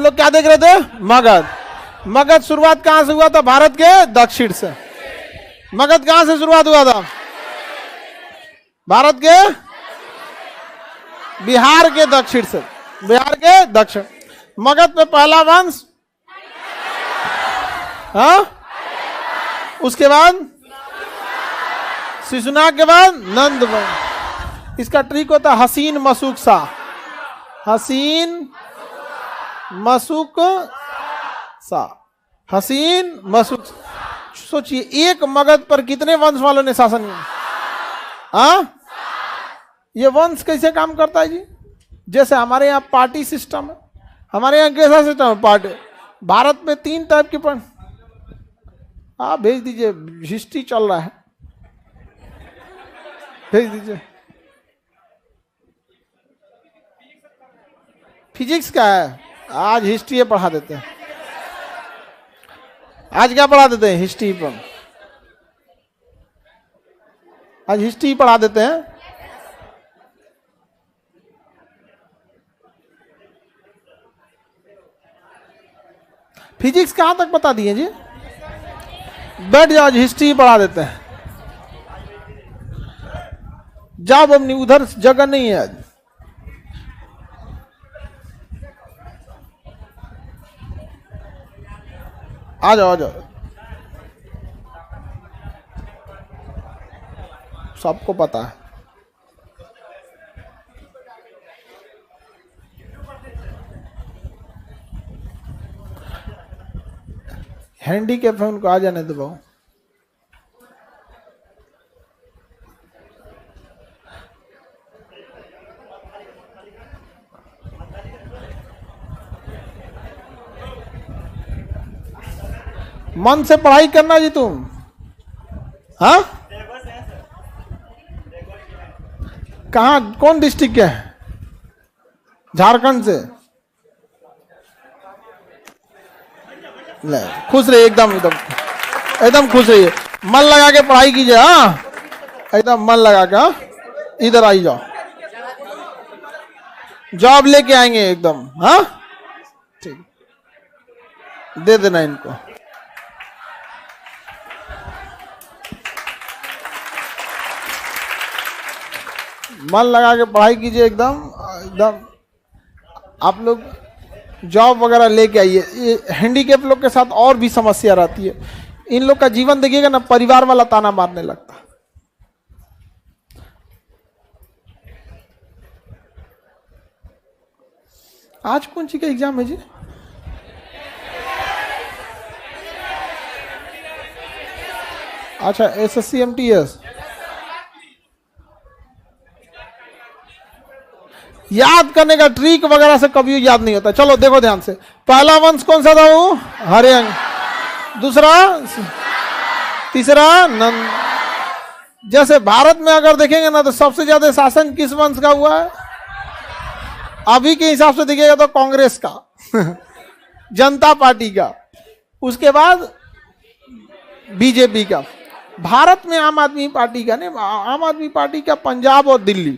लोग क्या देख रहे थे? मगध। मगध शुरुआत कहां से हुआ था? भारत के दक्षिण से। मगध कहां से शुरुआत हुआ था? भारत के बिहार के दक्षिण से। बिहार के दक्षिण। मगध में पहला वंश, हाँ, उसके बाद शिशुनाग के बाद नंद वंश। इसका ट्रिक होता है हसीन मशूक सा। हसीन मशूक सा। हसीन मशूक। सोचिए एक मगध पर कितने वंश वालों ने शासन किया? हाँ, ये वंश कैसे काम करता है जी? जैसे हमारे यहाँ पार्टी सिस्टम है, हमारे यहाँ कैसा सिस्टम है? पार्टी। भारत में 3 टाइप की आप भेज दीजिए, हिस्ट्री चल रहा है, भेज दीजिए। फिजिक्स का है, आज हिस्ट्री पढ़ा देते हैं। आज क्या पढ़ा देते हैं? हिस्ट्री पर। आज हिस्ट्री पढ़ा देते हैं। फिजिक्स कहां तक बता दिए जी? बैठ जाओ, आज हिस्ट्री पढ़ा देते हैं। जाओ अपनी, उधर जगह नहीं है आज। आ जाओ, आ जाओ, सबको पता है। हैंडीकैप है, उनको आ जाने दो बाबू। मन से पढ़ाई करना जी तुम। हाँ, कहाँ, कौन डिस्ट्रिक्ट के है? झारखंड से। ले, खुश रहिए, एकदम एकदम एकदम खुश रहिए। मन लगा के पढ़ाई कीजिए। हाँ, एकदम मन लगा के। हाँ, इधर आई जाओ, जॉब लेके आएंगे एकदम। हाँ, ठीक, दे देना इनको। मन लगा के पढ़ाई कीजिए, एकदम एकदम। आप लोग जॉब वगैरह लेके आइए। ये हैंडीकैप लोग के साथ और भी समस्या रहती है। इन लोग का जीवन देखिएगा ना, परिवार वाला ताना मारने लगता। आज कौन सी का एग्जाम है जी? अच्छा, SSC MTS। याद करने का ट्रिक वगैरह से कभी याद नहीं होता। चलो देखो ध्यान से। पहला वंश कौन सा था? वो हरियंग। दूसरा, तीसरा नंद। जैसे भारत में अगर देखेंगे ना, तो सबसे ज्यादा शासन किस वंश का हुआ है? अभी के हिसाब से देखिएगा तो कांग्रेस का जनता पार्टी का, उसके बाद बीजेपी का। भारत में आम आदमी पार्टी का नहीं, आम आदमी पार्टी का पंजाब और दिल्ली,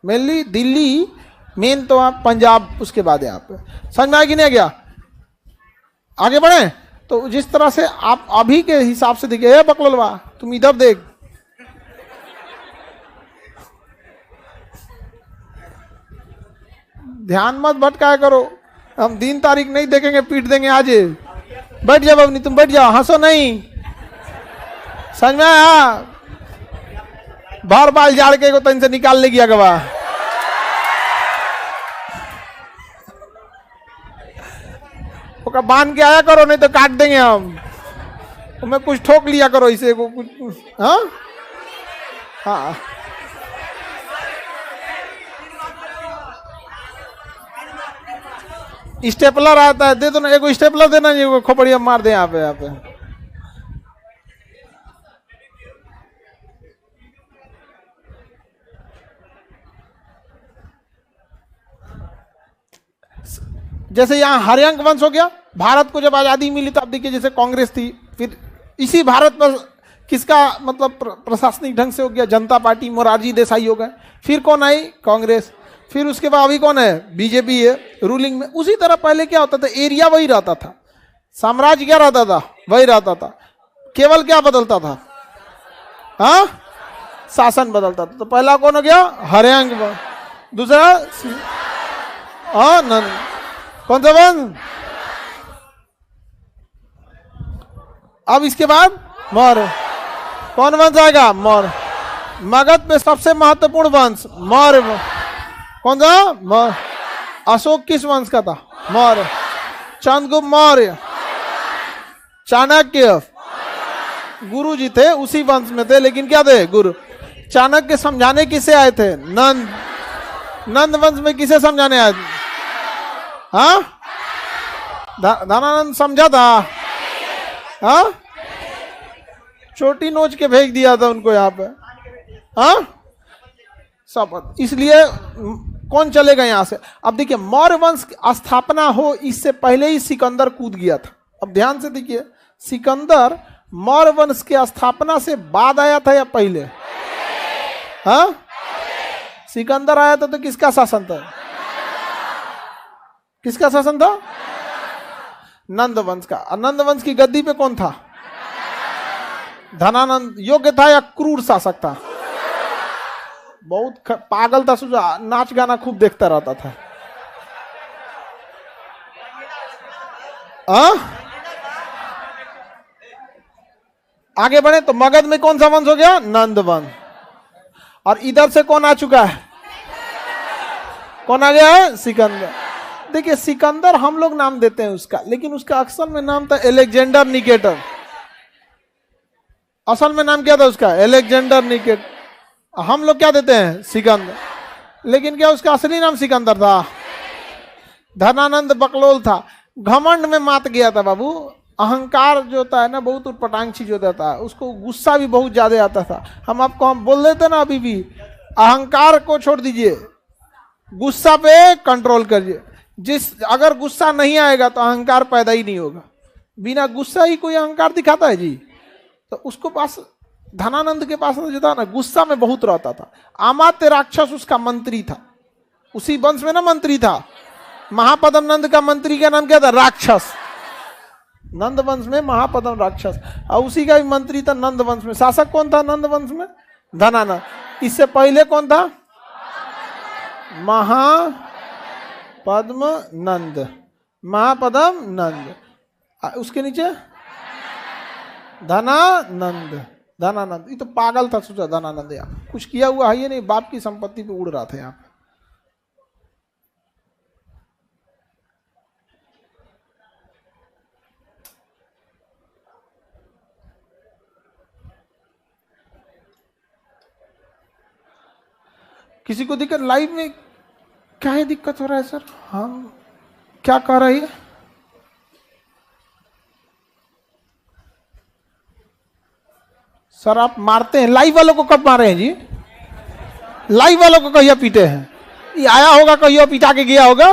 मेनली दिल्ली मेन, तो आप पंजाब उसके बाद यहाँ पे। समझ में आ कि नहीं गया? आगे बढ़े तो जिस तरह से आप अभी के हिसाब से देखिए। बकलोलवा, तुम इधर देख। ध्यान मत भटकाया करो, हम दिन तारीख नहीं देखेंगे, पीट देंगे आज। बैठ जाओ बबनी, तुम बैठ जाओ, हंसो नहीं। समझ में आया? बार बाल झाड़ के को तन से निकाल लेगी अगवा। ओका बांध के आया करो, नहीं तो काट देंगे हम। तो मैं कुछ ठोक लिया करो इसे को कुछ। हाँ हाँ, स्टेपलर आता है, दे दो ना, एक स्टेपलर देना जी, खोपड़िया मार दे यहाँ पे, यहाँ पे। जैसे यहाँ हरियंक वंश हो गया। भारत को जब आजादी मिली तो आप देखिए, जैसे कांग्रेस थी, फिर इसी भारत पर किसका मतलब प्रशासनिक ढंग से हो गया? जनता पार्टी, मोरारजी देसाई हो गए। फिर कौन आई? कांग्रेस। फिर उसके बाद अभी कौन है, बीजेपी है रूलिंग में। उसी तरह पहले क्या होता था, एरिया वही रहता था, साम्राज्य क्या रहता था, वही रहता था, केवल क्या बदलता था, हाँ, शासन बदलता था। तो पहला कौन हो गया, हरियांग, दूसरा नंद, कौन सा वंश, अब इसके बाद मौर्य, कौन वंश आएगा, मौर्य। मगध में सबसे महत्वपूर्ण वंश मौर्य, कौन सा, मौर्य। अशोक किस वंश का था, मौर्य। चंद्रगुप्त मौर्य, चाणक्य गुरु जी थे, उसी वंश में थे, लेकिन क्या थे, गुरु। चाणक्य समझाने किसे आए थे, नंद, नंद वंश में किसे समझाने आए थे, हाँ, धनानंद समझा था, हाँ, चोटी नोच के भेज दिया था उनको यहाँ पे, हाँ, सब। इसलिए कौन चलेगा यहां से। अब देखिए मौर्य वंश की स्थापना हो इससे पहले ही सिकंदर कूद गया था। अब ध्यान से देखिए, सिकंदर मौर्य वंश की स्थापना से बाद आया था या पहले, हाँ, सिकंदर आया था तो किसका शासन था, किसका शासन था, नंद वंश का। नंद वंश की गद्दी पे कौन था, धनानंद। योग्य था या क्रूर शासक था, बहुत पागल था, सुझा नाच गाना खूब देखता रहता था, आगे बढ़े तो मगध में कौन सा वंश हो गया, नंद वंश। और इधर से कौन आ चुका है, कौन आ गया है, सिकंदर। देखिए सिकंदर हम लोग नाम देते हैं उसका, लेकिन उसका असल में नाम था एलेक्जेंडर निकेटर। असल में नाम क्या था उसका, एलेक्जेंडर निकेटर। हम लोग क्या देते हैं, सिकंदर, लेकिन क्या उसका असली नाम सिकंदर था। धनानंद बकलोल था, घमंड में मात गया था बाबू। अहंकार जो होता है ना, बहुत उटपटांग चीज होता था, उसको गुस्सा भी बहुत ज्यादा आता था। हम आपको हम बोल देते ना अभी भी, अहंकार को छोड़ दीजिए, गुस्सा पे कंट्रोल करिए। अगर गुस्सा नहीं आएगा तो अहंकार पैदा ही नहीं होगा। बिना गुस्सा ही कोई अहंकार दिखाता है जी। तो उसको पास, धनानंद के पास जो था ना, गुस्सा में बहुत रहता था। अमात्य राक्षस उसका मंत्री था, उसी वंश में ना मंत्री था। महापद्म नंद का मंत्री का नाम क्या था, राक्षस। नंद वंश में महापद्म राक्षस, और उसी का भी मंत्री था नंद वंश में। शासक कौन था नंद वंश में, धनानंद। इससे पहले कौन था, महापद्म नंद, महापद्म नंद। उसके नीचे धनानंद, धनानंद। ये तो पागल था सोचा धनानंद, यार कुछ किया हुआ है ये नहीं, बाप की संपत्ति पे उड़ रहा था यहाँ पे। किसी को दिक्कत, लाइव में क्या है, दिक्कत हो रहा है सर, हाँ क्या कह रही है, सर आप मारते हैं लाइव वालों को, कब मारे हैं जी, लाइव वालों को कहिया पीटे हैं, ये आया होगा कहियो पिटा के गया होगा,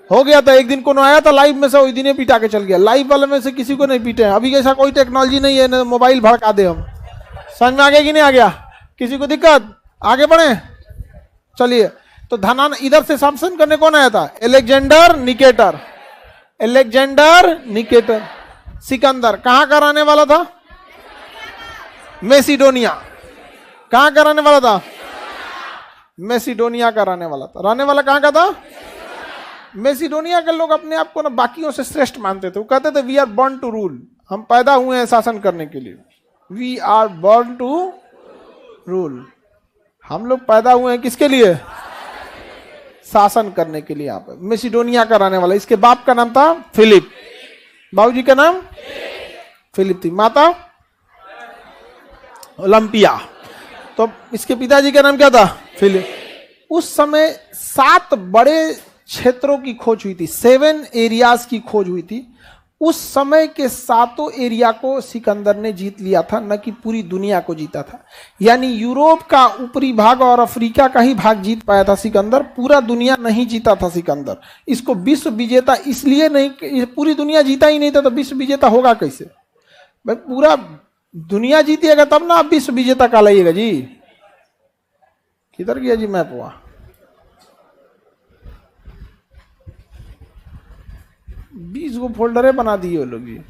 हो गया था एक दिन कोनो आया था लाइव में से, वही दिन ही पिटा के चल गया। लाइव वाले में से किसी को नहीं पीटे हैं, अभी ऐसा कोई टेक्नोलॉजी नहीं है ना, मोबाइल भड़का दे हम। समझ में आ गया कि नहीं आ गया, किसी को दिक्कत, आगे बढ़े चलिए। तो धनान इधर से शासन करने कौन आया था, Alexander Nicator, Alexander Nicator. Sikandar कहां का रहने वाला था, मैसिडोनिया। कहां का रहने वाला था, मैसिडोनिया का रहने वाला था। रहने वाला कहां का था, मैसिडोनिया के लोग अपने आप को ना बाकियों से श्रेष्ठ मानते थे। वो कहते थे we are born to rule, हम पैदा हुए हैं शासन करने के लिए। We are born to rule, हम लोग पैदा हुए हैं किसके लिए, शासन करने के लिए। यहाँ पे मैसिडोनिया का रहने वाला, इसके बाप का नाम था फिलिप, बाबूजी का नाम फिलिप थी, माता ओलंपिया। तो इसके पिताजी का नाम क्या था, फिलिप। उस समय 7 बड़े क्षेत्रों की खोज हुई थी, 7 एरियाज की खोज हुई थी। उस समय के 7 एरिया को सिकंदर ने जीत लिया था, न कि पूरी दुनिया को जीता था। यानी यूरोप का ऊपरी भाग और अफ्रीका का ही भाग जीत पाया था सिकंदर, पूरा दुनिया नहीं जीता था सिकंदर। इसको विश्व विजेता इसलिए नहीं, पूरी दुनिया जीता ही नहीं था तो विश्व विजेता होगा कैसे भाई, पूरा दुनिया जीतिएगा तब ना आप विश्व विजेता कहलाइएगा जी। किधर गया जी मैप हुआ, 20 गो फोल्डरे बना दिए वो लोग ये।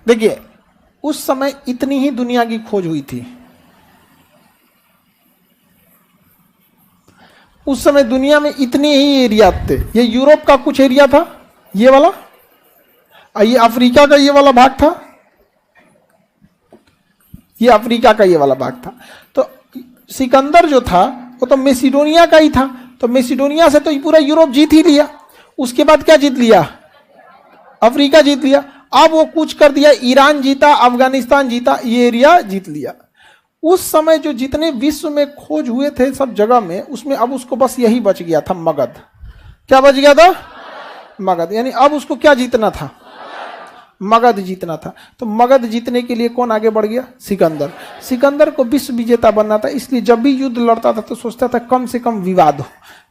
देखिए उस समय इतनी ही दुनिया की खोज हुई थी। उस समय दुनिया में इतने ही एरिया थे। ये यूरोप का कुछ एरिया था, ये वाला, और ये अफ्रीका का ये वाला भाग था, ये अफ्रीका का ये वाला भाग था। तो सिकंदर जो था वो तो मैसिडोनिया का ही था, तो मैसिडोनिया से तो ये पूरा यूरोप जीत ही लिया। उसके बाद क्या जीत लिया? अफ्रीका जीत लिया। अब वो कुछ कर दिया, ईरान जीता, अफगानिस्तान जीता, ये एरिया जीत लिया। उस समय जो जितने विश्व में खोज हुए थे सब जगह में, उसमें अब उसको बस यही बच गया था, मगध। क्या बच गया था? मगध। यानी अब उसको क्या जीतना था? मगध जीतना था। तो मगध जीतने के लिए कौन आगे बढ़ गया? सिकंदर। सिकंदर को विश्व विजेता बनना था, इसलिए जब भी युद्ध लड़ता था तो सोचता था कम से कम विवाद हो,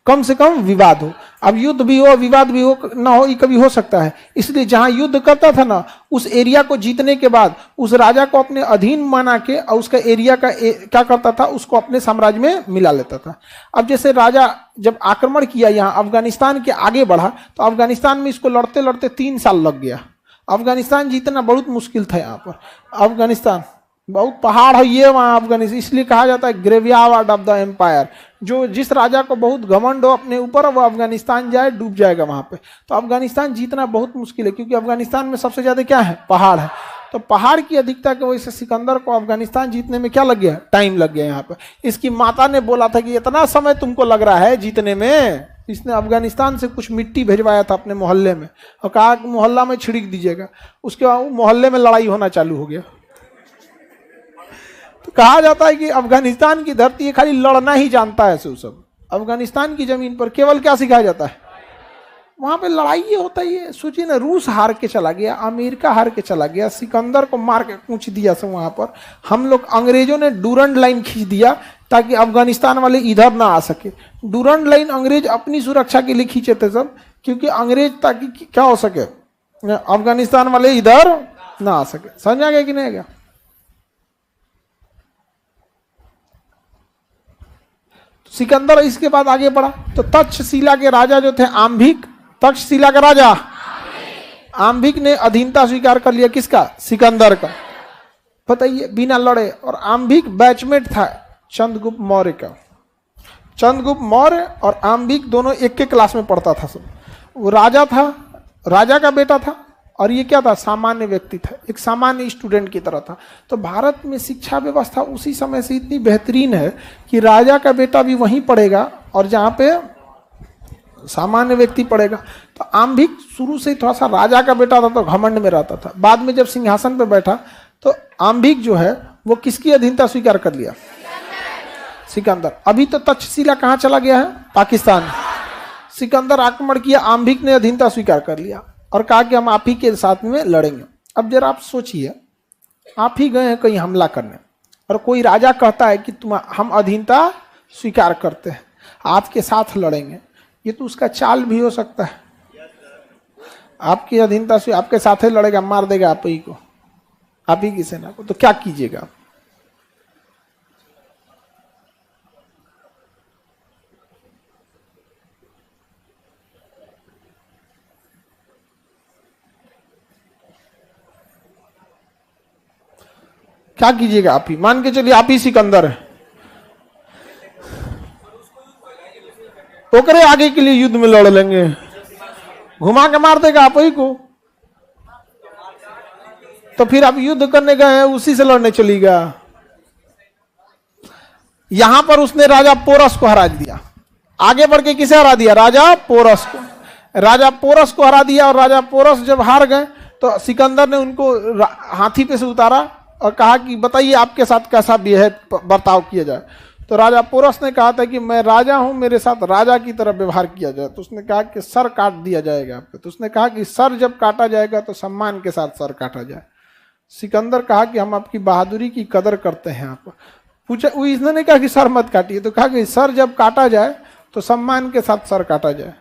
कम से कम विवाद हो। अब युद्ध भी हो, विवाद भी हो ना हो, ये कभी हो सकता है। इसलिए जहां युद्ध करता था ना, उस एरिया को जीतने के बाद उस राजा को अपने अधीन माना के और उसका एरिया का क्या करता था, उसको अपने साम्राज्य में मिला लेता था। अब जैसे राजा जब आक्रमण किया यहाँ अफगानिस्तान के आगे बढ़ा, तो अफगानिस्तान में इसको लड़ते लड़ते 3 साल लग गया। अफगानिस्तान जीतना बहुत मुश्किल था। यहाँ पर अफगानिस्तान बहुत पहाड़ है ये वहाँ अफगानिस्तान, इसलिए कहा जाता है ग्रेवयार्ड ऑफ द एम्पायर। जो जिस राजा को बहुत घमंड हो अपने ऊपर, वो अफगानिस्तान जाए डूब जाएगा वहाँ पे। तो अफगानिस्तान जीतना बहुत मुश्किल है, क्योंकि अफगानिस्तान में सबसे ज्यादा क्या है? पहाड़ है। तो पहाड़ की अधिकता की वजह से सिकंदर को अफगानिस्तान जीतने में क्या लग गया? टाइम लग गया। यहाँ पर इसकी माता ने बोला था कि इतना समय तुमको लग रहा है जीतने में। इसने अफगानिस्तान से कुछ मिट्टी भिजवाया था अपने मोहल्ले में और कहा कि मोहल्ला में छिड़क दीजिएगा। उसके बाद मोहल्ले में लड़ाई होना चालू हो गया। तो कहा जाता है कि अफगानिस्तान की धरती है, खाली लड़ना ही जानता है सब। अफगानिस्तान की जमीन पर केवल क्या सिखाया जाता है? वहां पे लड़ाई ये होता ही है। सोचिए ना, रूस हार के चला गया, अमेरिका हार के चला गया, सिकंदर को मार के कूच दिया सब वहां पर। हम लोग अंग्रेजों ने डूरंड लाइन खींच दिया ताकि अफगानिस्तान वाले इधर ना आ सके। डूरंड लाइन अंग्रेज अपनी सुरक्षा के लिए खींचे थे सब, क्योंकि अंग्रेज ताकि क्या हो सके, अफगानिस्तान वाले इधर ना आ सके। समझ आ गया कि नहीं? गया? सिकंदर इसके बाद आगे बढ़ा तो तक्षशिला के राजा जो थे आम्भिक, तक्षशिला का राजा आम्भिक ने अधीनता स्वीकार कर लिया। किसका? सिकंदर का। बताइए, बिना लड़े। और आम्भिक बैचमेट था चंद्रगुप्त मौर्य का। चंद्रगुप्त मौर्य और आम्भिक दोनों एक के क्लास में पढ़ता था सब। वो राजा था, राजा का बेटा था, और ये क्या था? सामान्य व्यक्ति था, एक सामान्य स्टूडेंट की तरह था। तो भारत में शिक्षा व्यवस्था उसी समय से इतनी बेहतरीन है कि राजा का बेटा भी वहीं पढ़ेगा और जहाँ पे सामान्य व्यक्ति पढ़ेगा। तो आम्भिक शुरू से थोड़ा सा राजा का बेटा था तो घमंड में रहता था। बाद में जब सिंहासन पे बैठा तो आम्भिक जो है वो किसकी अधीनता स्वीकार कर लिया? सिकंदर। अभी तो तक्षशिला कहाँ चला गया है? पाकिस्तान। सिकंदर आक्रमण किया, आम्भिक ने अधीनता स्वीकार कर लिया और कहा कि हम आप ही के साथ में लड़ेंगे। अब जरा आप सोचिए, आप ही गए हैं कहीं हमला करने और कोई राजा कहता है कि हम अधीनता स्वीकार करते हैं, आपके साथ लड़ेंगे। ये तो उसका चाल भी हो सकता है। आपकी अधीनता से आपके साथ ही लड़ेगा, मार देगा आप ही को, आप ही की सेना को। तो क्या कीजिएगा? क्या कीजिएगा? आप ही मान के चलिए, आप ही सिकंदर है, ओकरे आगे के लिए युद्ध में लड़ लेंगे, घुमा के मार देगा आप ही को। तो फिर आप युद्ध करने गए हैं, उसी से लड़ने चलेगा। यहां पर उसने राजा पोरस को हरा दिया। आगे बढ़ के किसे हरा दिया? राजा पोरस को। राजा पोरस को हरा दिया और राजा पोरस जब हार गए तो सिकंदर ने उनको हाथी पे से उतारा और कहा कि बताइए आपके साथ कैसा बर्ताव किया जाए। तो राजा पोरस ने कहा था कि मैं राजा हूं, मेरे साथ राजा की तरह व्यवहार किया जाए। तो उसने कहा कि सर काट दिया जाएगा आपको। तो उसने कहा कि सर जब काटा जाएगा तो सम्मान के साथ सर काटा जाए। सिकंदर कहा कि हम आपकी बहादुरी की कदर करते हैं। आप पूछा, वो इसने नहीं कहा कि सर मत काटिए, तो कहा कि सर जब काटा जाए तो सम्मान के साथ सर काटा जाए।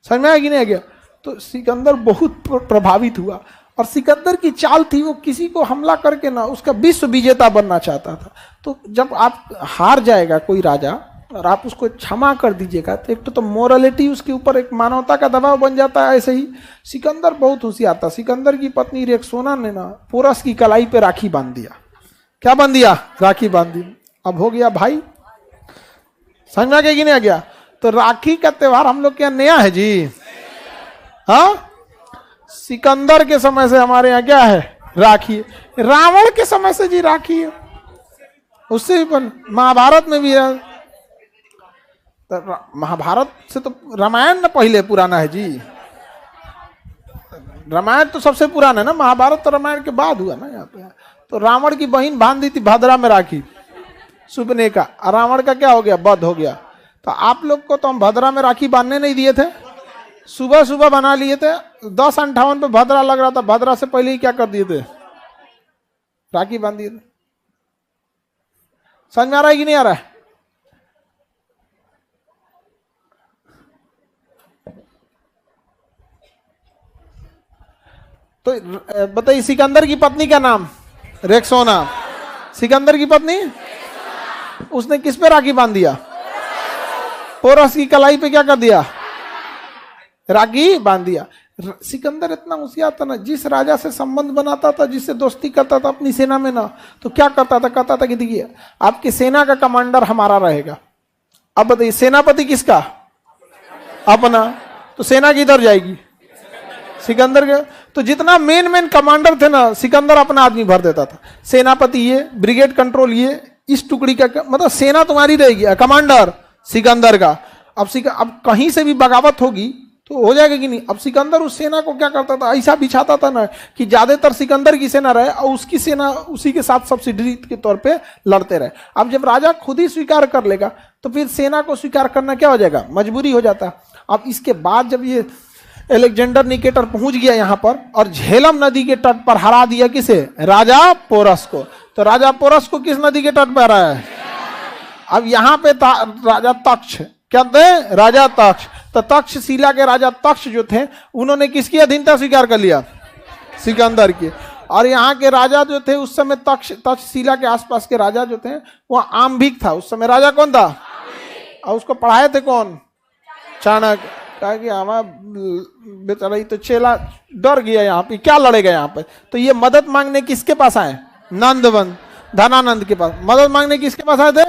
समझ में आया कि नहीं आ गया? तो सिकंदर बहुत प्रभावित हुआ, और सिकंदर की चाल थी वो किसी को हमला करके ना उसका विश्व विजेता बनना चाहता था। तो जब आप हार जाएगा कोई राजा और आप उसको क्षमा कर दीजिएगा, तो एक तो मोरालिटी उसके ऊपर एक मानवता का दबाव बन जाता है। ऐसे ही सिकंदर बहुत होशियार था। सिकंदर की पत्नी रेक्सोना ने ना पोरस की कलाई पे राखी बांध दिया। क्या बांध दिया? राखी बांध दी। अब हो गया भाई। समझ में आ गया कि नहीं आ गया? तो राखी का त्योहार हम लोग के यहाँ नया है जी। हाँ, सिकंदर के समय से हमारे यहाँ क्या है? राखी। रावण के समय से जी राखी है, उससे भी महाभारत में भी है। तो महाभारत से तो रामायण ना पहले पुराना है जी। रामायण तो सबसे पुराना है ना, महाभारत तो रामायण के बाद हुआ ना यहाँ पे। तो रावण की बहन बांध दी थी भद्रा में राखी, सुपनेका, और रावण का क्या हो गया? वध हो गया। तो आप लोग को तो हम भद्रा में राखी बांधने नहीं दिए थे, सुबह सुबह बना लिए थे। 10:58 पे भद्रा लग रहा था, भद्रा से पहले ही क्या कर दिए थे? राखी बांध दिए थे। समझ में आ रहा है कि नहीं आ रहा है? तो बताइए, सिकंदर की पत्नी का नाम रेक्सोना। सिकंदर की पत्नी, उसने किस पे राखी बांध दिया? पोरस की कलाई पे क्या कर दिया? राखी बांध दिया। सिकंदर इतना होशियार था ना, जिस राजा से संबंध बनाता था, जिससे दोस्ती करता था अपनी सेना में ना, तो क्या करता था? कहता था कि देखिए आपकी सेना का कमांडर हमारा रहेगा। अब बताइए, सेनापति किसका? अपना। तो सेना किधर जाएगी? सिकंदर के। तो जितना मेन कमांडर थे ना, सिकंदर अपना आदमी भर देता था। सेनापति ये, ब्रिगेड कंट्रोल ये, इस टुकड़ी का, मतलब सेना तुम्हारी रहेगी, कमांडर सिकंदर का। अब कहीं से भी बगावत होगी तो हो जाएगा कि नहीं? अब सिकंदर उस सेना को क्या करता था? ऐसा बिछाता था ना कि ज्यादातर सिकंदर की सेना रहे और उसकी सेना उसी के साथ सब्सिडरी के तौर पे लड़ते रहे। अब जब राजा खुद ही स्वीकार कर लेगा तो फिर सेना को स्वीकार करना क्या हो जाएगा? मजबूरी हो जाता। अब इसके बाद जब ये अलेक्जेंडर निकेटर पहुंच गया यहाँ पर और झेलम नदी के तट पर हरा दिया किसे? राजा पोरस को। तो राजा पोरस को किस नदी के तट पर हराया है? अब यहाँ पे राजा तक्ष, क्या थे? राजा तक्ष। तो तक्षशिला के राजा तक्ष जो थे, उन्होंने किसकी अधीनता स्वीकार कर लिया? सिकंदर की। और यहाँ के राजा जो थे उस समय, तक्षशिला के आसपास के राजा जो थे, वह आम्भिक था उस समय। राजा कौन था? और उसको पढ़ाए थे कौन? चाणक्य। कहा कि हमारा बेचारा तो चेला डर गया, यहाँ पे क्या लड़ेगा यहाँ पे। तो ये मदद मांगने किसके पास आए? नंदवन, धनानंद के पास। मदद मांगने किसके पास आए थे?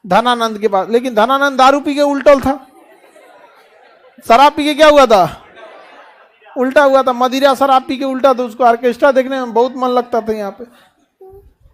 धनानंद के पास। लेकिन धनानंद दारू पी के उल्टल था, शराब पी के क्या हुआ था? उल्टा हुआ था। मदिरा शराब पी के उल्टा, तो उसको ऑर्केस्ट्रा देखने में बहुत मन लगता था यहाँ पे।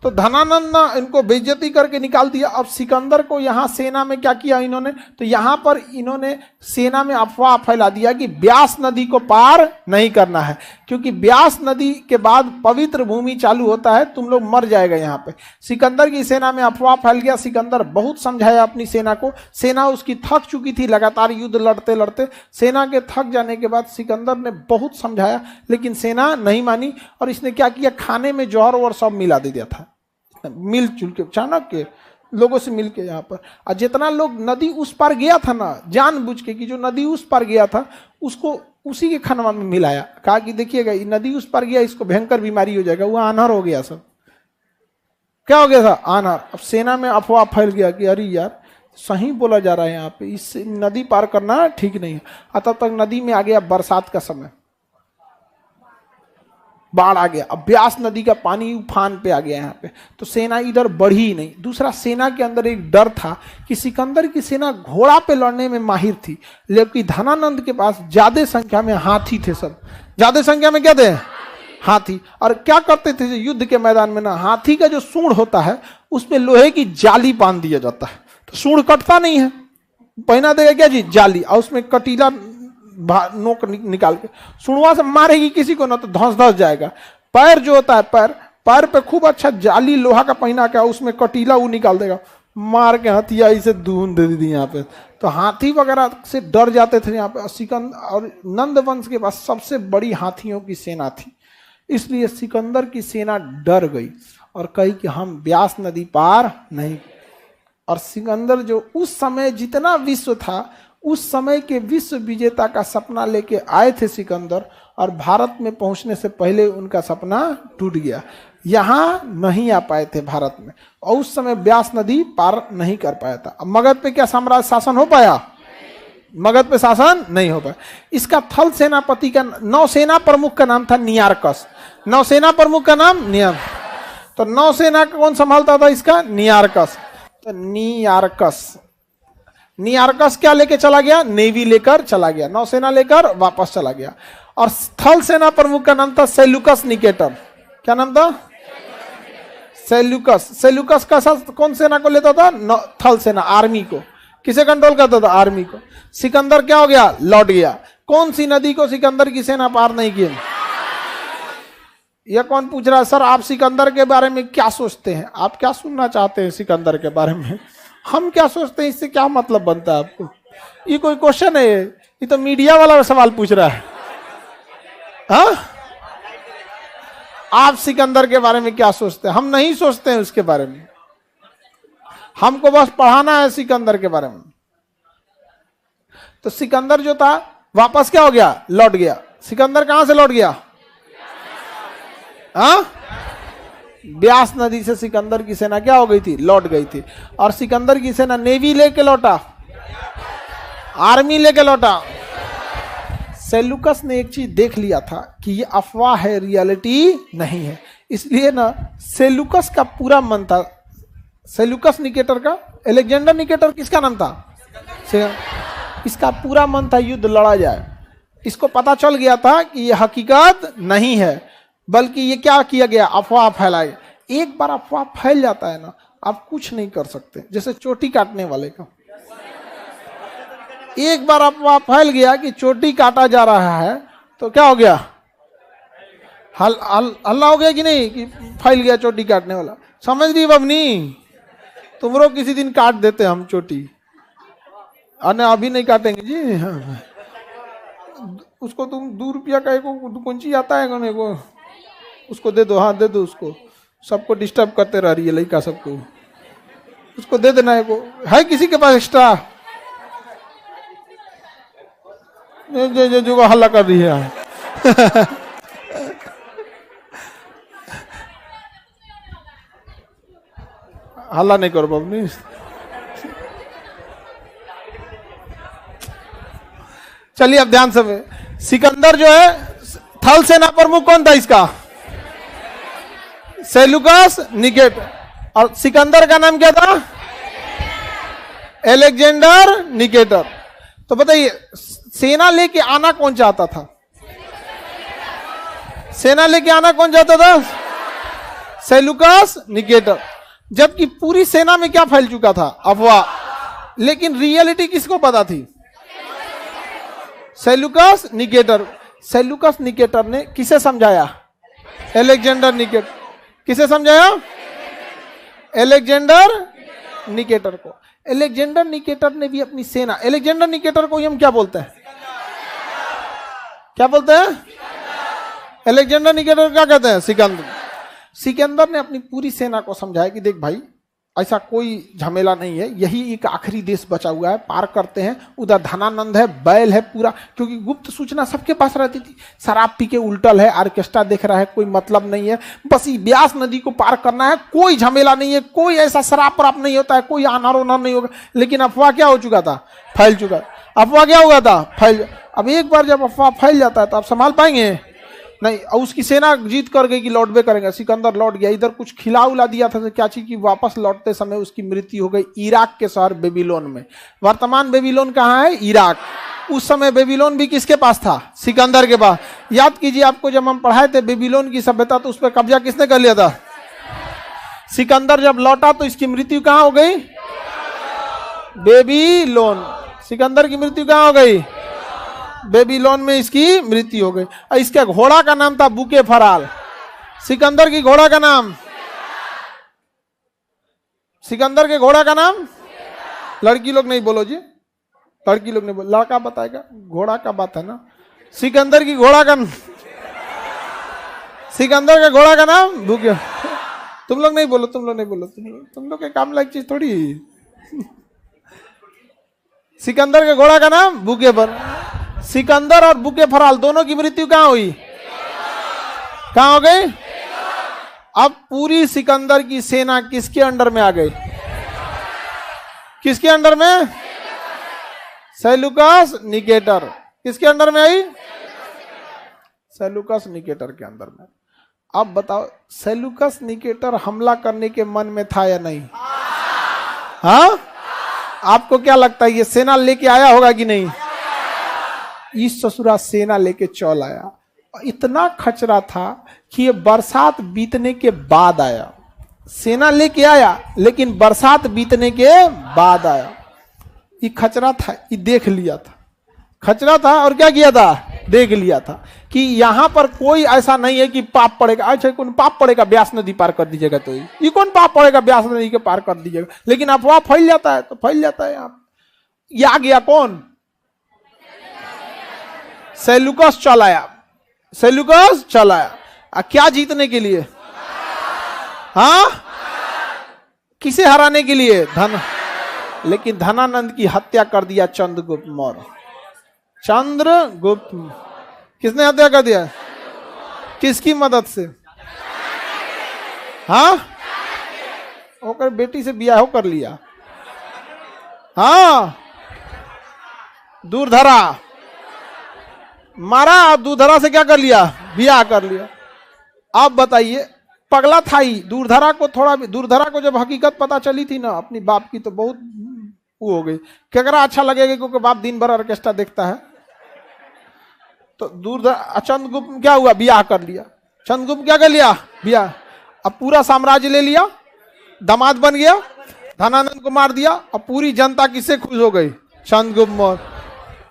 तो धनानंद ना इनको बेइज्जती करके निकाल दिया। अब सिकंदर को यहाँ सेना में क्या किया इन्होंने? तो यहाँ पर इन्होंने सेना में अफवाह फैला दिया कि ब्यास नदी को पार नहीं करना है, क्योंकि ब्यास नदी के बाद पवित्र भूमि चालू होता है, तुम लोग मर जाएगा यहाँ पे। सिकंदर की सेना में अफवाह फैल गया। सिकंदर बहुत समझाया अपनी सेना को। सेना उसकी थक चुकी थी, लगातार युद्ध लड़ते लड़ते। सेना के थक जाने के बाद सिकंदर ने बहुत समझाया, लेकिन सेना नहीं मानी। और इसने क्या किया? खाने में जौहर और सब मिला दे दिया था, मिलजुल के, चाणक्य लोगों से मिलके यहाँ पर। और जितना लोग नदी उस पार गया था ना, जानबूझ के, कि जो नदी उस पार गया था उसको उसी के खानवा में मिलाया। कहा कि देखिएगा ये नदी उस पार गया, इसको भयंकर बीमारी हो जाएगा। वो आनहर हो गया। सब क्या हो गया था? आनहर। अब सेना में अफवाह फैल गया कि अरे यार सही बोला जा रहा है यहाँ पे, इस नदी पार करना ठीक नहीं है। तब तक नदी में आ गया बरसात का समय, बाढ़ आ गया। अब ब्यास नदी का पानी उफान पे आ गया यहाँ पे। तो सेना इधर बढ़ी ही नहीं। दूसरा, सेना के अंदर एक डर था कि सिकंदर की सेना घोड़ा पे लड़ने में माहिर थी, लेकिन धनानंद के पास ज्यादा संख्या में हाथी थे। सब ज्यादा संख्या में क्या थे? हाथी। और क्या करते थे युद्ध के मैदान में ना, हाथी का जो सूंड होता है उसमें लोहे की जाली बांध दिया जाता है, तो सूंड कटता नहीं है। पहना देगा क्या चीज? जाली। और उसमें कटीला नोक निकाल के सुनवा से मारेगी किसी को ना, तो धंस धंस जाएगा। पैर जो होता है, पैर पे खूब अच्छा जाली लोहा का पहना के उसमें कटीला वो निकाल देगा, मार के हथिया इसे धून दे दी यहाँ पे। तो हाथी वगैरह से डर जाते थे यहाँ पे। सिकंदर और नंद वंश के पास सबसे बड़ी हाथियों की सेना थी, इसलिए सिकंदर की सेना डर गई। और कही कि हम ब्यास नदी पार नहीं। और सिकंदर जो उस समय जितना विश्व था, उस समय के विश्व विजेता का सपना लेके आए थे सिकंदर, और भारत में पहुंचने से पहले उनका सपना टूट गया, यहां नहीं आ पाए थे भारत में, और उस समय ब्यास नदी पार नहीं कर पाया था। अब मगध पे क्या साम्राज्य शासन हो पाया? मगध पे शासन नहीं हो पाया। इसका थल सेनापति का, नौसेना प्रमुख का नाम था नियारकस। नौसेना प्रमुख का नाम तो नौसेना का कौन संभालता था इसका? नियारकस। तो नियारकस क्या लेके चला गया? नेवी लेकर चला गया, नौसेना लेकर वापस चला गया। और थल सेना प्रमुख का नाम था सेल्यूकस निकेटर। क्या नाम था? सेल्यूकस। सेल्यूकस का कौन सेना को लेता था? थल सेना, आर्मी को। किसे कंट्रोल करता था? आर्मी को। सिकंदर क्या हो गया? लौट गया। कौन सी नदी को सिकंदर की सेना पार नहीं की? यह कौन पूछ रहा है? सर आप सिकंदर के बारे में क्या सोचते हैं? आप क्या सुनना चाहते हैं सिकंदर के बारे में? हम क्या सोचते हैं, इससे क्या मतलब बनता है आपको? ये कोई क्वेश्चन है? ये तो मीडिया वाला सवाल पूछ रहा है। हाँ, आप सिकंदर के बारे में क्या सोचते हैं? हम नहीं सोचते हैं उसके बारे में, हमको बस पढ़ाना है सिकंदर के बारे में। तो सिकंदर जो था वापस क्या हो गया? लौट गया। सिकंदर कहां से लौट गया? हाँ, ब्यास नदी से सिकंदर की सेना क्या हो गई थी? लौट गई थी। और सिकंदर की सेना नेवी लेके लौटा, आर्मी लेके लौटा। सेल्यूकस ने एक चीज देख लिया था कि ये अफवाह है, रियलिटी नहीं है, इसलिए ना सेल्यूकस का पूरा मन था, सेल्यूकस निकेटर का, अलेक्जेंडर निकेटर किसका नाम था? इसका पूरा मन था युद्ध लड़ा जाए। इसको पता चल गया था कि ये हकीकत नहीं है, बल्कि ये क्या किया गया? अफवाह फैलाई। एक बार अफवाह फैल जाता है ना, आप कुछ नहीं कर सकते। जैसे चोटी काटने वाले का, एक बार अफवाह फैल गया कि चोटी काटा जा रहा है, तो क्या हो गया? हल्ला हो गया कि नहीं? कि फैल गया चोटी काटने वाला। समझ रही बबनी? तुमरो किसी दिन काट देते हम चोटी। अने अभी नहीं काटेंगे जी। हाँ। उसको तुम 2 रुपया का एक कुंची आता है कोने को, उसको दे दो। हाँ दे दो उसको, सबको डिस्टर्ब करते रह रही है लड़का सबको, उसको दे देना है किसी के पास एक्स्ट्रा? जो हल्ला कर रही है। हल्ला नहीं करो बबनी। चलिए अब ध्यान से, सिकंदर जो है थल सेना प्रमुख कौन था इसका? Seleucus Nicator. और सिकंदर का नाम क्या था? Alexander Nicator. तो बताइए सेना लेके आना कौन चाहता था? सेना लेके आना कौन चाहता था? Seleucus Nicator. जबकि पूरी सेना में क्या फैल चुका था? अफवाह। लेकिन रियलिटी किसको पता थी? Seleucus Nicator. सेल्यूकस निकेटर ने किसे समझाया? Alexander Nicator. किसे समझाया? अलेक्जेंडर निकेटर को। अलेक्जेंडर निकेटर ने भी अपनी सेना, अलेक्जेंडर निकेटर को हम क्या बोलते हैं? क्या बोलते हैं? अलेक्जेंडर निकेटर क्या कहते हैं? सिकंदर। सिकंदर ने अपनी पूरी सेना को समझाया कि देख भाई, ऐसा कोई झमेला नहीं है, यही एक आखिरी देश बचा हुआ है, पार करते हैं। उधर धनानंद है, बैल है पूरा, क्योंकि गुप्त सूचना सबके पास रहती थी। शराब पी के उल्टल है, ऑर्केस्ट्रा देख रहा है, कोई मतलब नहीं है, बस ये ब्यास नदी को पार करना है, कोई झमेला नहीं है, कोई ऐसा शराब पराप नहीं होता है, कोई अनार उनार नहीं होगा। लेकिन अफवाह क्या हो चुका था? फैल चुका। अफवाह क्या हुआ था? फैल। अब एक बार जब अफवाह फैल जाता है तो आप संभाल पाएंगे नहीं। और उसकी सेना जीत कर गई कि लौटबे करेंगे। सिकंदर लौट गया, इधर कुछ खिला उला दिया था, क्या चीज की, वापस लौटते समय उसकी मृत्यु हो गई इराक के शहर बेबीलोन में। वर्तमान बेबीलोन कहाँ है? इराक। उस समय बेबीलोन भी किसके पास था? सिकंदर के पास। याद कीजिए, आपको जब हम पढ़ाए थे बेबीलोन की सभ्यता, तो उस पर कब्जा किसने कर लिया था? सिकंदर जब लौटा तो इसकी मृत्यु कहाँ हो गई? बेबीलोन। सिकंदर की मृत्यु कहाँ हो गई? बेबीलोन में इसकी मृत्यु हो गई। और इसके घोड़ा का नाम था बुके फराल। सिकंदर की घोड़ा का नाम, सिकंदर के घोड़ा का नाम, लड़की लोग नहीं बोलो जी, लड़की लोग नहीं बोलो, लड़का बताएगा, घोड़ा का बात है ना। सिकंदर की घोड़ा का, सिकंदर के घोड़ा का नाम बुके। तुम लोग नहीं बोलो, तुम लोग नहीं बोलो, तुम लोग के काम लायक चीज थोड़ी। सिकंदर के घोड़ा का नाम बुके पर। सिकंदर और बुके फराल दोनों की मृत्यु कहां हुई? कहां हो गई? अब पूरी सिकंदर की सेना किसके अंडर में आ गई? किसके अंडर में? Seleucus Nicator. किसके अंडर में आई? सेल्यूकस निकेटर के अंदर में। अब बताओ, सेल्यूकस निकेटर हमला करने के मन में था या नहीं? हाँ, आपको क्या लगता है ये सेना लेके आया होगा कि नहीं? इस ससुरा सेना लेके चल आया। इतना खचरा था कि ये बरसात बीतने के बाद आया। सेना लेके आया लेकिन बरसात बीतने के बाद आया। ये खचरा था, ये देख लिया था। खचरा था और क्या किया था? देख लिया था कि यहां पर कोई ऐसा नहीं है कि पाप पड़ेगा। अच्छा, कौन पाप पड़ेगा? ब्यास नदी पार कर दीजिएगा। तो ये कौन पाप पड़ेगा? ब्यास नदी के पार कर दीजिएगा। लेकिन अफवाह फैल जाता है तो फैल जाता है। यहाँ ये आ गया कौन? सेल्यूकस चल आया। सेल्यूकस चल आया। क्या जीतने के लिए? हाँ, किसे हराने के लिए? धन। लेकिन धनानंद की हत्या कर दिया चंद्रगुप्त मौर्य। चंद्रगुप्त किसने हत्या कर दिया? किसकी मदद से? हाँ, होकर बेटी से ब्याह कर लिया। हाँ, दूरधरा मारा और दूरधरा से क्या कर लिया? ब्याह कर लिया। अब बताइए, पगला था ही। दूरधरा को थोड़ा भी, दूरधरा को जब हकीकत पता चली थी ना अपनी बाप की, तो बहुत वो हो गई। क्या अच्छा लगेगा क्योंकि बाप दिन भर ऑर्केस्ट्रा देखता है। तो दूरधरा, चंद्रगुप्त क्या हुआ? ब्याह कर लिया। चंद्रगुप्त क्या कर लिया? ब्याह। अब पूरा साम्राज्य ले लिया, दामाद बन गया, धनानंद को मार दिया। अब पूरी जनता किससे खुश हो गई? चंद्रगुप्त मौर्य।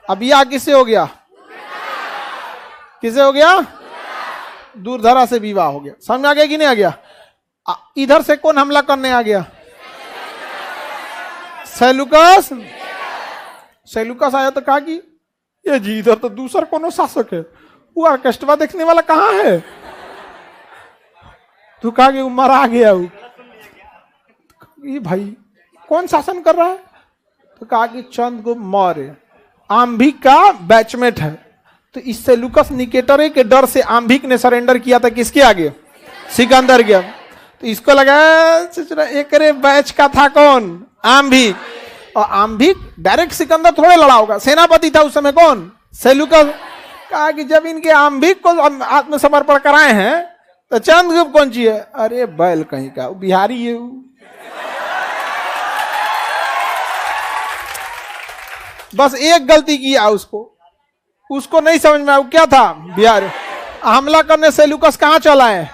अब ब्याह किससे हो गया? किससे हो गया? दूरधरा से विवाह हो गया। समझ आ गया कि नहीं आ गया? इधर से कौन हमला करने आ गया? सेल्यूकस। सेल्यूकस आया तो कहा कि ये जी इधर तो दूसरा कोनो शासक है, वो ऑर्केस्ट्रा देखने वाला कहाँ है? तो कहा कि उमर आ गया। ये भाई कौन शासन कर रहा है? तो कहा कि चंद्रगुप्त मौर्य आंभिक का बैचमेट है। तो इस सेल्यूकस निकेटर के डर से आंभिक ने सरेंडर किया था किसके आगे? सिकंदर के। तो इसको लगा एक बैच का था कौन? आंभिक। और आंभिक डायरेक्ट सिकंदर थोड़े लड़ा होगा, सेनापति था उस समय कौन? सेल्यूकस। कहा कि जब इनके आंभिक को आत्मसमर्पण कराए हैं तो चंद्रगुप्त कौन चाहिए? अरे बैल कहीं का, बिहारी है। बस एक गलती किया उसको नहीं समझ में आया। क्या था? बिहार। हमला करने सेल्यूकस कहां चला है?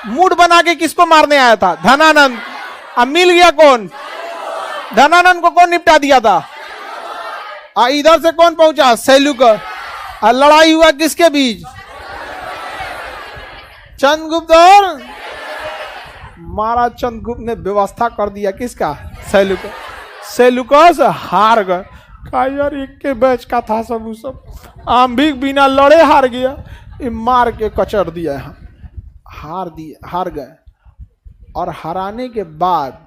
मूड बना के किसको मारने आया था? धनानंद। अब मिल गया कौन? धनानंद को कौन निपटा दिया था? इधर से कौन पहुंचा? सेल्यूकस। लड़ाई हुआ किसके बीच? चंद्रगुप्त और महाराज चंद्रगुप्त ने व्यवस्था कर दिया किसका? सेल्यूकस। सेल्यूकस हार गए। कहा यार एक के बैच का था सब, सब आंभिक बिना लड़े हार गया। ये मार के कचर दिया। हार गए। और हराने के बाद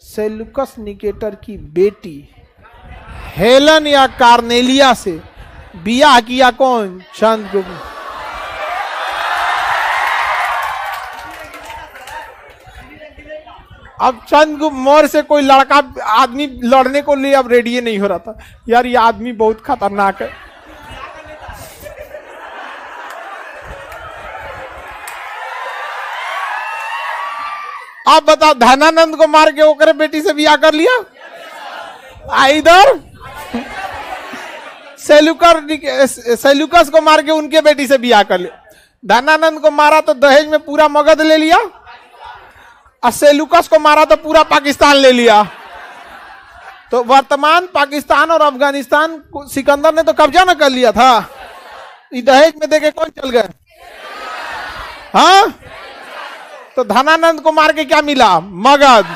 सेल्यूकस निकेटर की बेटी हेलन या कार्नेलिया से बियाह किया कौन? चंद्रगुप्त। अब चंद्रगुप्त मौर्य से कोई लड़का आदमी लड़ने को लिए अब रेडी नहीं हो रहा था। यार ये आदमी बहुत खतरनाक है। आप बताओ, धनानंद को मार के ओकरे बेटी से ब्याह कर लिया। इधर सेल्यूकस को मार के उनके बेटी से ब्याह कर लिया। धनानंद को मारा तो दहेज में पूरा मगध ले लिया, और सेल्यूकस को मारा तो पूरा पाकिस्तान ले लिया। तो वर्तमान पाकिस्तान और अफगानिस्तान को सिकंदर ने तो कब्जा न कर लिया था। दहेज में देके कौन चल गए? हाँ, तो धनानंद को मार के क्या मिला? मगध।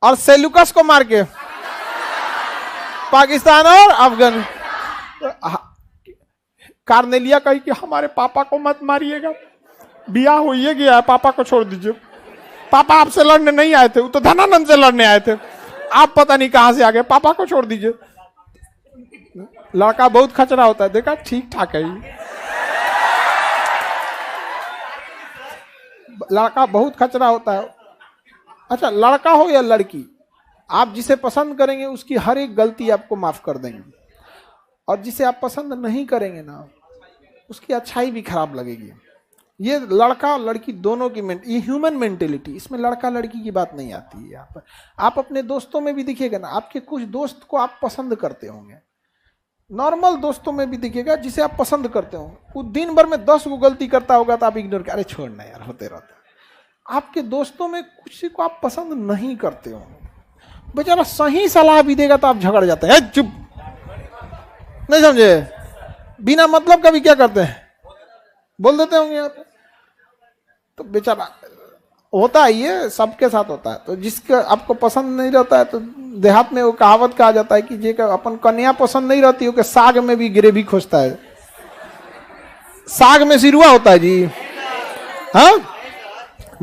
और सेल्यूकस को मार के पाकिस्तान और अफगान। कार्नेलिया कही कि हमारे पापा को मत मारिएगा, ब्याह हो ही गया है, पापा को छोड़ दीजिए। पापा आपसे लड़ने नहीं आए थे, वो तो धनानंद से लड़ने आए थे, आप पता नहीं कहां से आ गए, पापा को छोड़ दीजिए। लड़का बहुत खचरा होता है, देखा ठीक ठाक है, लड़का बहुत खचरा होता है। अच्छा, लड़का हो या लड़की, आप जिसे पसंद करेंगे उसकी हर एक गलती आपको माफ कर देंगे, और जिसे आप पसंद नहीं करेंगे ना उसकी अच्छाई भी खराब लगेगी। ये लड़का और लड़की दोनों की ये ह्यूमन मेंटेलिटी, इसमें लड़का लड़की की बात नहीं आती है। यहाँ पर आप अपने दोस्तों में भी दिखेगा ना, आपके कुछ दोस्त को आप पसंद करते होंगे, नॉर्मल दोस्तों में भी दिखेगा जिसे आप पसंद करते हो, वो दिन भर में 10 को गलती करता होगा तो आप इग्नोर कर, अरे छोड़ना यार, होते रहता है। आपके दोस्तों में किसी को आप पसंद नहीं करते हो, बेचारा सही सलाह भी देगा तो आप झगड़ जाते हैं, चुप, नहीं समझे, बिना मतलब का भी क्या करते हैं, बोल देते होंगे आप। तो बेचारा होता है, ये सबके साथ होता है। तो जिसका आपको पसंद नहीं रहता है, तो देहात में वो कहावत कहा जाता है कि जे अपन कन्या पसंद नहीं रहती हो कि साग में भी ग्रेवी खोजता है, साग में सिरुआ होता है जी, हाँ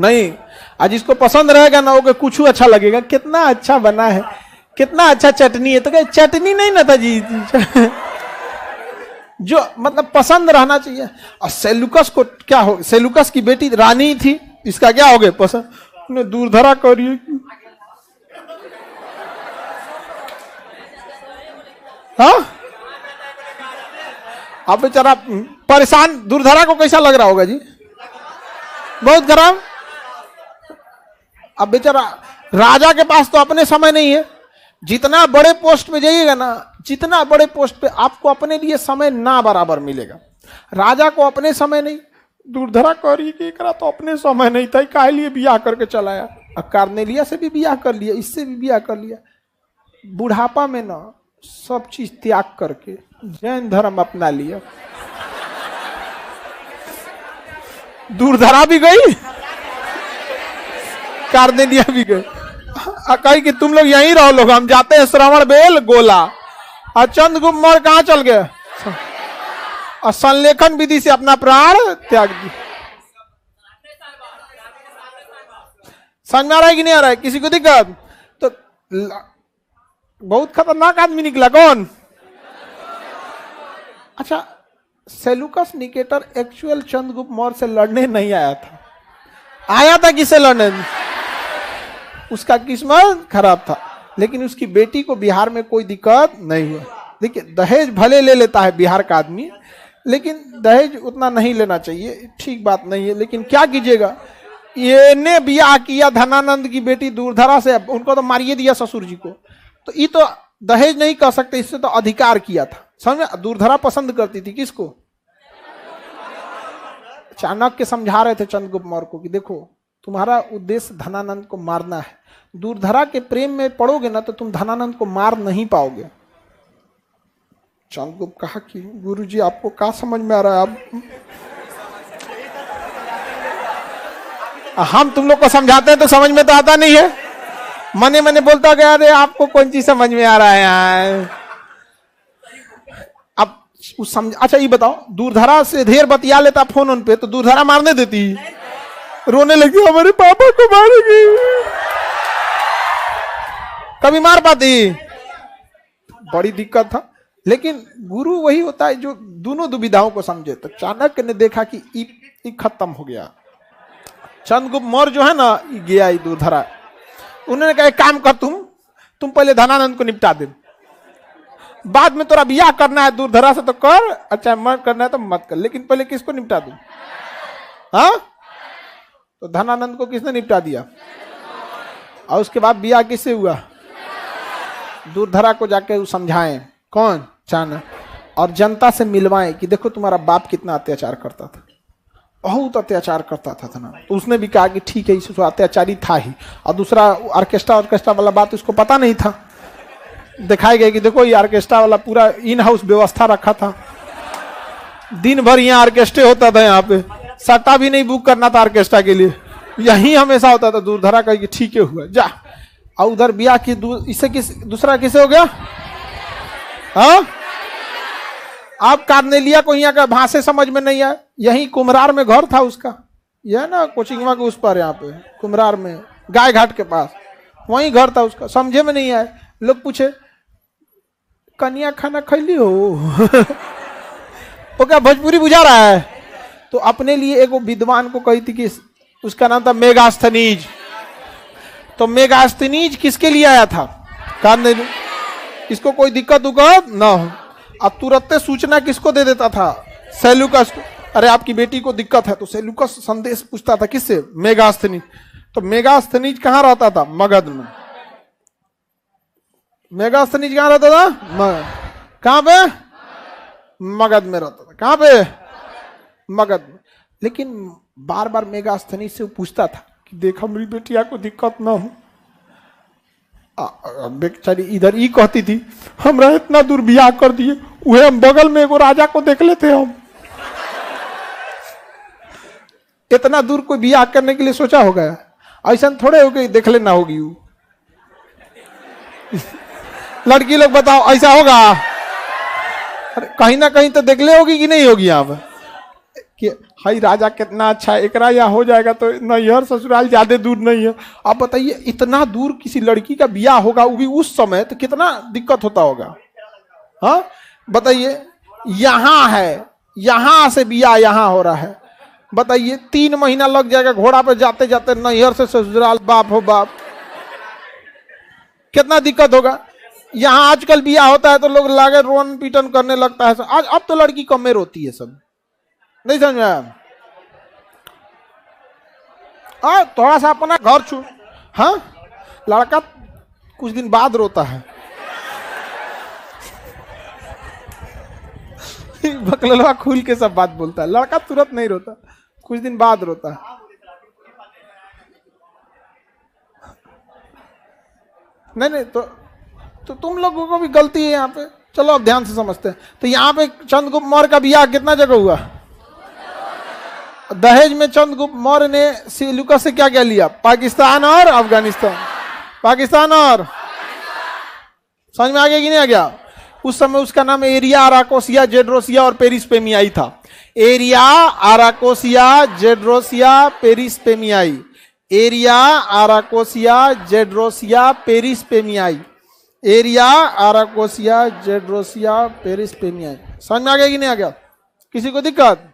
नहीं। आज जिसको पसंद रहेगा ना वो कुछ अच्छा लगेगा, कितना अच्छा बना है, कितना अच्छा चटनी है, तो क्या चटनी नहीं ना था जी जो मतलब पसंद रहना चाहिए। और सेलुकस को क्या हो, सेलुकस की बेटी रानी थी, इसका क्या हो गया पसंद, उन्हें दूरधरा करिए, हाँ अब बेचारा परेशान, दूरधरा को कैसा लग रहा होगा जी, बहुत खराब। अब बेचारा राजा के पास तो अपने समय नहीं है, जितना बड़े पोस्ट पे जाइएगा ना, जितना बड़े पोस्ट पे आपको अपने लिए समय ना बराबर मिलेगा। राजा को अपने समय नहीं, दूरधरा करी के करा तो अपने समय नहीं था, काहे लिए बियाह करके चलाया। अब कार्नेलिया से भी बियाह कर लिया, इससे भी बियाह कर लिया, बुढ़ापा में ना सब चीज त्याग करके जैन धर्म अपना लिया। दूरधरा भी गई, कार्नेलिया भी गई, कही कि तुम लोग यहीं रहो, लोग हम जाते हैं श्रवण बेल गोला। और चंद्रगुप्त मौर्य कहां चल गए, और संलेखन विधि से अपना प्राण त्याग दिया। समझ में आ रहा है कि नहीं आ रहा है, किसी को दिक्कत? तो बहुत खतरनाक आदमी निकला, कौन? अच्छा, Seleucus Nicator actual Chandragupta Maurya से लड़ने नहीं आया था, आया था किससे लड़ने? उसका किस्मत खराब था, लेकिन उसकी बेटी को बिहार में कोई दिक्कत नहीं हुआ। देखिए, दहेज भले ले लेता है बिहार का आदमी, लेकिन दहेज उतना नहीं लेना चाहिए, ठीक बात नहीं है, लेकिन क्या कीजिएगा, ये ने बियाह किया धनानंद की बेटी दूरधरा से, उनको तो मारिए दिया ससुर जी को, तो ये तो दहेज नहीं कर सकते, इससे तो अधिकार किया था, समझ? दूरधरा पसंद करती थी किसको? चाणक्य समझा रहे थे चंद्रगुप्त मौर्य को कि देखो, तुम्हारा उद्देश्य धनानंद को मारना है, दूरधरा के प्रेम में पड़ोगे ना तो तुम धनानंद को मार नहीं पाओगे। चंद्रगुप्त कहा कि गुरुजी आपको क्या समझ में आ रहा है, हम तुम लोग को समझाते हैं तो समझ में तो आता नहीं है, मने मने बोलता गया, अरे आपको कौन चीज समझ में आ रहा है यार। अब उस समझ, अच्छा ये बताओ, दूरधरा से ढेर बतिया लेता फोन उन पे तो दूरधरा मारने देती, रोने लगी हमारे पापा को मारेगी, कभी मार पाती? बड़ी दिक्कत था। लेकिन गुरु वही होता है जो दोनों दुविधाओं को समझे। तो चाणक्य ने देखा कि ये खत्म हो गया, चंद्रगुप्त मौर्य जो है ना गया दूरधरा, उन्होंने कहा एक काम कर, तुम पहले धनानंद को निपटा दे, बाद में तोरा बियाह करना है दूरधरा से तो कर, अच्छा मत करना है तो मत कर, लेकिन पहले किसको निपटा दूं? हाँ, तो धनानंद को किसने निपटा दिया, और उसके बाद बियाह किससे हुआ? दूरधरा को जाके समझाएं, कौन? चाणक्य, और जनता से मिलवाएं कि देखो तुम्हारा बाप कितना अत्याचार करता था, बहुत अत्याचार करता था ना। तो उसने भी कहा कि ठीक है, इसको अत्याचारी था ही, और दूसरा ऑर्केस्ट्रा वाला बात उसको पता नहीं था, दिखाई गया कि देखो ये ऑर्केस्ट्रा वाला पूरा इन हाउस व्यवस्था रखा था, दिन भर यहाँ ऑर्केस्ट्रे होता था, यहाँ पे सट्टा भी नहीं बुक करना था ऑर्केस्ट्रा के लिए, यही हमेशा होता था। दूरधरा का ठीक है हुआ जा, और उधर बियाह की इससे दूसरा किसे हो गया? हाँ, आप कार्नेलिया को यहाँ का भाषा समझ में नहीं आया, यही कुम्हरार में घर था उसका, यह ना कोचिंगवा के उस पर, यहाँ पे कुमरार में गाय घाट के पास, वहीं घर था उसका। समझे में नहीं आए, लोग पूछे कन्या खाना खैली हो वो क्या भोजपुरी बुझा रहा है? तो अपने लिए एक विद्वान को कही थी कि उसका नाम था मेगास्थनीज। तो मेगास्थनीज किसके लिए आया था? कारण इसको कोई दिक्कत उक्कत ना हो, अब तुरंत सूचना किसको दे देता था? सेल्यूकस को। अरे आपकी बेटी को दिक्कत है, तो सेल्यूकस संदेश पूछता था किससे? मेगास्थनीज। तो मेगास्थनीज कहाँ रहता था? मगध में। मेगास्थनीज कहाँ रहता था? मगध। कहाँ पे? मगध में रहता था। कहाँ पे? मगध में। लेकिन बार बार मेगास्थनीज से पूछता था कि देखा मेरी बेटिया को दिक्कत ना हो। बेचारी इधर ही कहती थी हमरा इतना दूर बियाह कर दिए, वह हम बगल में एगो राजा को देख लेते हम। इतना दूर कोई बियाह करने के लिए सोचा होगा? ऐसा थोड़े हो गई देख लेना होगी लड़की लोग बताओ ऐसा होगा? अरे कहीं ना कहीं तो देख ले होगी कि नहीं होगी? आप कि हाई राजा कितना अच्छा है, एकरा या हो जाएगा तो नैहर ससुराल ज्यादा दूर नहीं है। आप बताइए इतना दूर किसी लड़की का ब्याह होगा, वो भी उस समय, तो कितना दिक्कत होता होगा। हाँ बताइए, यहां है, यहां से ब्याह यहां हो रहा है, बताइए 3 महीना लग जाएगा घोड़ा पे जाते जाते नैहर से ससुराल। बाप हो बाप, कितना दिक्कत होगा। यहाँ आजकल ब्याह होता है तो लोग लागे रोन पीटन करने लगता है। आज अब तो लड़की कम रोती है, सब नहीं समझ में आया? थोड़ा सा अपना घर छू। हाँ लड़का कुछ दिन बाद रोता है बकलवा खुल के सब बात बोलता है, लड़का तुरंत नहीं रोता, कुछ दिन बाद रोता है। नहीं तो तुम लोगों को भी गलती है यहाँ पे। चलो अब ध्यान से समझते हैं। तो यहाँ पे चंद्रगुप्त मौर्य का ब्याह कितना जगह हुआ? दहेज में चंद्रगुप्त मौर्य ने सेल्यूकस से क्या क्या लिया? पाकिस्तान और अफगानिस्तान। पाकिस्तान और, समझ में आ गया कि नहीं आ गया? उस समय उसका नाम एरिया, आराकोसिया, जेड्रोसिया और पेरिस्पेमियाई था। Aria, Arachosia, Gedrosia, Paropamisadae. Aria, Arachosia, Gedrosia, Paropamisadae. Aria, Arachosia, Gedrosia, Paropamisadae. समझ में आ गया कि नहीं आ गया? किसी को दिक्कत?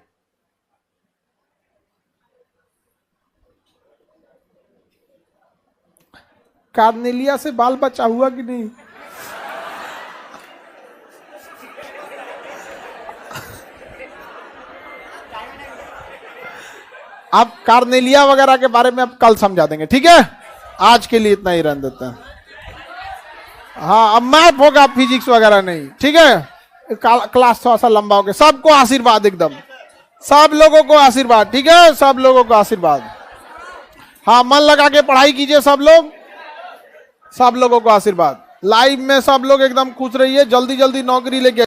कार्नेलिया से बाल बच्चा हुआ कि नहीं? आप कार्नेलिया वगैरह के बारे में अब कल समझा देंगे, ठीक है? आज के लिए इतना ही रहने देते हैं। हाँ अब मैथ होगा, फिजिक्स वगैरह नहीं, ठीक है? क्लास थोड़ा सा लंबा हो गया। सबको आशीर्वाद, एकदम सब लोगों को आशीर्वाद, ठीक है? सब लोगों को आशीर्वाद। हाँ मन लगा के पढ़ाई कीजिए सब लोग, सब लोगों को आशीर्वाद। लाइफ में सब लोग एकदम खुश रहिए, जल्दी जल्दी नौकरी लेके